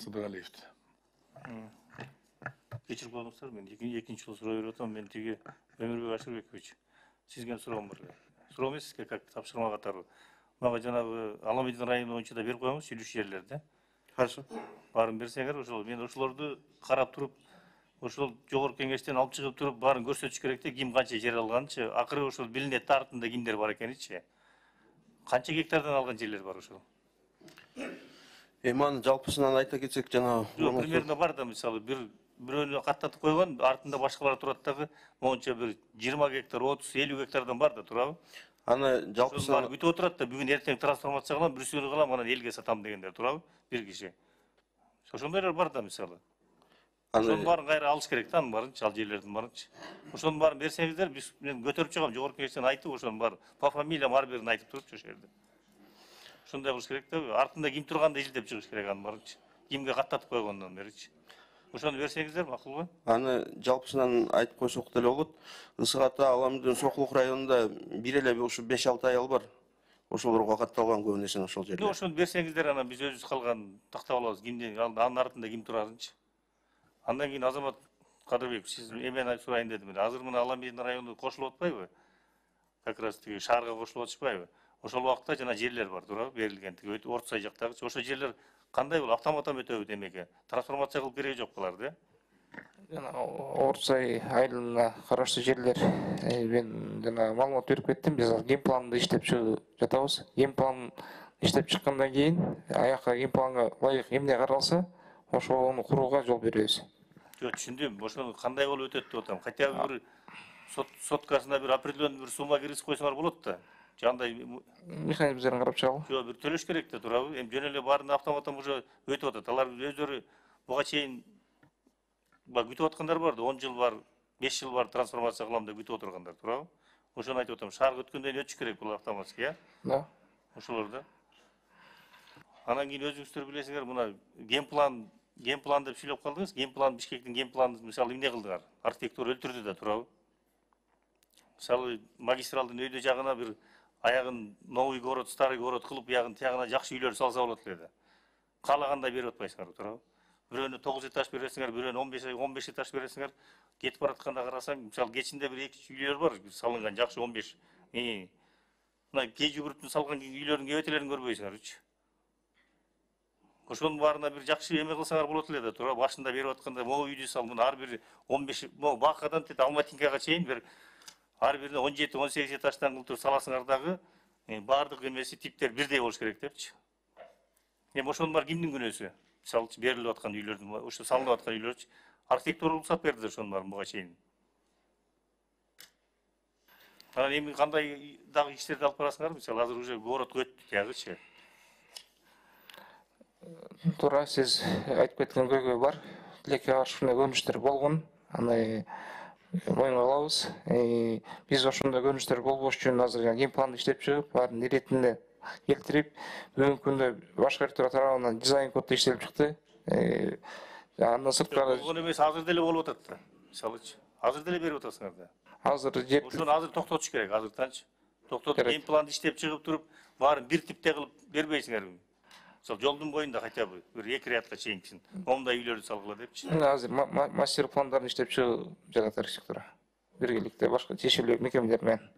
Сыдыралиевди. Кечирип коюңуздар, мен экинчи жолу суроо берип атам. Мен тиги Өмүрбек Ашырбекович, сизге суроом бар. Суроо эмес, сизге как тапшырма катары. Мага жанагы Аламедин району боюнча да берип коюңуз, үлүш жерлерди. Хорошо. Баарын берсеңер, ошол мен ошолорду карап туруп, ошол жогорку кеңештен алып чыгып туруп, баарын көрсөтүш керек да, ким канча жер алганчы, акыры ошол билинет да артында кимдер бар экеничи. Канча гектардан алган жерлер бар ошол? Аны жалпысынан айта кетсек, жана примерно бар да, мисалы бирөөнү каттатып койгон, артында башкалар турат дагы, монча бир 20 гектар, 30-50 гектардан бар да турабы? Аны жалпысынан Бүтүп отурат да, бүгүн эртең трансформация кылам, бүрсүгүнү кылам, анан элге сатам дегендер турабы? Бир киши. Ошондойлор бар да, мисалы. Ошонун баарын кайра алыш керек да, анын баарынчы, ал жерлердин баарынчы. Ошонун баарын берсеңиздер, мен көтөрүп чыгам, жогорку кеңештен айтып, ошонун баарын по фамилиям ар бирин айтып турупчу ошол жерде. Ошондой кылыш керек да, артында ким турганды изилдеп чыгыш керек анын баарынчы. Кимге каттатып койгондон беричи. Ошону берсеңиздер макулбу? Аны жалпысынан айтып койсок деле болот. Ысык Ата, Аламедин, Сокулук районунда бир эле ушу 5-6 айыл бар. Ошолорго катталган көбү нерсени ошол жерде. Ошону берсеңиздер, анан биз өзүбүз калган тактап алабыз, кимден, анын артында ким турарынчы. Андан кийин Азамат Кадырбеков, сиз эмени сурайын дедим. Азыр мына Аламедин району кошулуп атпайбы? Как раз тиги шаарга кошулуп атышпайбы? Ошол убакта жана жерлер бар, туурабы? Берилген тиги Орто Сай жактагычы. Ошол жерлер кандай болот? Автоматтан өтөбү демеке? Трансформация кылып кереги жок булар да? Жана Орто Сай айылына караштуу жерлер, мен жана маалымат берип кеттим. Биз ген планды иштеп чыгып жатабыз. Ген план иштеп чыккандан кийин, аякка ген планга ылайык эмне каралса, ошону курууга жол беребиз. Жок, түшүндүм. Ошону кандай болуп өтөт деп атам. Хотя бир соткасына бир определенный бир сумма киргизип койсоңор болот да. Жандай Механизмдерин карап чыгабы? Жок, бир төлөш керек да, туурабы? Эми жөн эле баарында автоматтан уже өтүп атат. Алар өздөрү буга чейин күтүп аткандар бар да, 10 жыл бар, 5 жыл бар трансформация кылам деп күтүп отургандар, туурабы? Ошону айтып атам. Шаарга өткөндөн кийин өтүш керек бул автоматически, э? Да. Ошолор да. Анан кийин өзүңүздөр билесиңер, мына ген план деп сүйлөп калдыңыз. Ген план, Бишкектин ген планын мисалы эмне кылдыңар? Архитектор өлтүрдү да, туурабы? Мисалы магистралдын өйдө жагына бир аягын новый город, старый город кылып, ягын тиягына жакшы үйлөр салса болот эле да. Каалагандай берип атпайсыңар, туурабы? Бирөөнү 9 этаж бересиңер, бирөөнү 15 этаж бересиңер. Кетип баратканда карасаң, мисалы кечинде бир 2 үйлөр бар, салынган жакшы 15. Мына кей жүгүрүптүн салган үйлөрдүн кебетелерин көрбөйсүңөрчү. Ошонун баарына бир жакшы эме кылсаңар болот эле да, туура башында берип атканда могу үйдү сал, мына ар бир 15, могу Бакадан тет Алматинкага чейин бир ар бирине 17-18 этаждан кылып саласыңар дагы, баардык эмеси типтер бирдей болуш керек депчи. Эми ошонун баары кимдин күнөөсү? Мисалы берилип аткан үйлөрдүн, ошо салынып аткан үйлөрчү. Архитектор уруксат берди ошонун баарын буга чейин. Анан эми кандай дагы иштерди алып барасыңар? Мисалы азыр уже город өттү тиягычы. Туура, сиз айтып кеткен көйгөй бар. Тилекке каршы ушундай көрүнүштөр болгон. Аны моюнга алабыз. Биз ошондой көрүнүштөр болбош үчүн азыр ген планды иштеп чыгып, баарын иретинде келтирип, бүгүнкү күндө башкаруу тарабынан дизайн код иштелип чыкты. Андан сырткары болгон эмес, азыр деле болуп атат да. Мисалычы, азыр деле берип атасыңар да. азыр жер Ошону азыр токтотуш керек, азыртанчы. Токтотуп ген планды иштеп чыгып туруп, баарын бир типте кылып бербейсиңерби? Мисалы жолдун боюнда хотя бы бир 2 рядка чейинкисин, момундай үйлөрдү салгыла депчи. азыр мастер пландарын иштеп чыгып жатат архитектура. Биргеликте башка тиешелүү мекемелер менен.